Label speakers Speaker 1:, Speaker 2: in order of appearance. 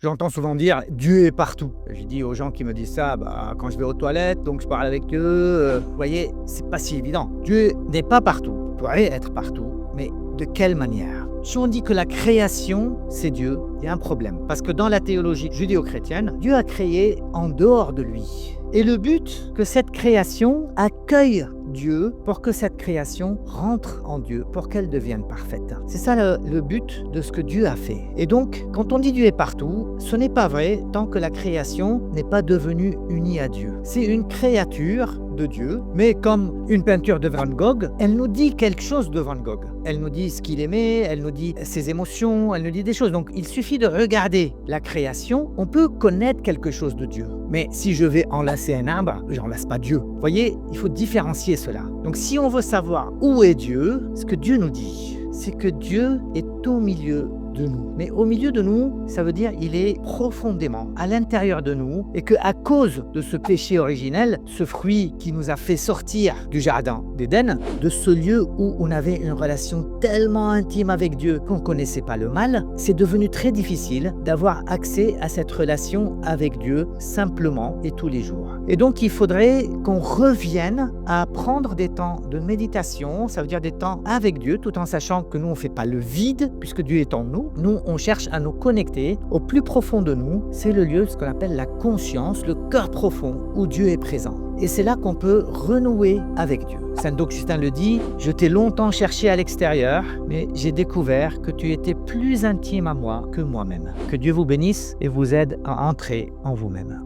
Speaker 1: J'entends souvent dire « Dieu est partout ». Je dis aux gens qui me disent ça, quand je vais aux toilettes, donc je parle avec eux. Vous voyez, c'est pas si évident. Dieu n'est pas partout. Il pourrait être partout, mais de quelle manière? Si on dit que la création, c'est Dieu, il y a un problème. Parce que dans la théologie judéo-chrétienne, Dieu a créé en dehors de lui. Et le but, que cette création accueille Dieu pour que cette création rentre en Dieu, pour qu'elle devienne parfaite. C'est ça le but de ce que Dieu a fait. Et donc, quand on dit Dieu est partout, ce n'est pas vrai tant que la création n'est pas devenue unie à Dieu. C'est une créature de Dieu, mais comme une peinture de Van Gogh, elle nous dit quelque chose de Van Gogh. Elle nous dit ce qu'il aimait, elle nous dit ses émotions, elle nous dit des choses. Donc il suffit de regarder la création, on peut connaître quelque chose de Dieu. Mais si je vais enlacer un arbre, j'enlace pas Dieu. Vous voyez, il faut différencier cela. Donc si on veut savoir où est Dieu, ce que Dieu nous dit, c'est que Dieu est au milieu de nous. Mais au milieu de nous, ça veut dire il est profondément à l'intérieur de nous et qu'à cause de ce péché originel, ce fruit qui nous a fait sortir du jardin d'Éden, de ce lieu où on avait une relation tellement intime avec Dieu qu'on ne connaissait pas le mal, c'est devenu très difficile d'avoir accès à cette relation avec Dieu simplement et tous les jours. Et donc il faudrait qu'on revienne à prendre des temps de méditation, ça veut dire des temps avec Dieu, tout en sachant que nous on ne fait pas le vide puisque Dieu est en nous. Nous, on cherche à nous connecter au plus profond de nous. C'est le lieu, ce qu'on appelle la conscience, le cœur profond où Dieu est présent. Et c'est là qu'on peut renouer avec Dieu. Saint Augustin le dit, « Je t'ai longtemps cherché à l'extérieur, mais j'ai découvert que tu étais plus intime à moi que moi-même. » Que Dieu vous bénisse et vous aide à entrer en vous-même.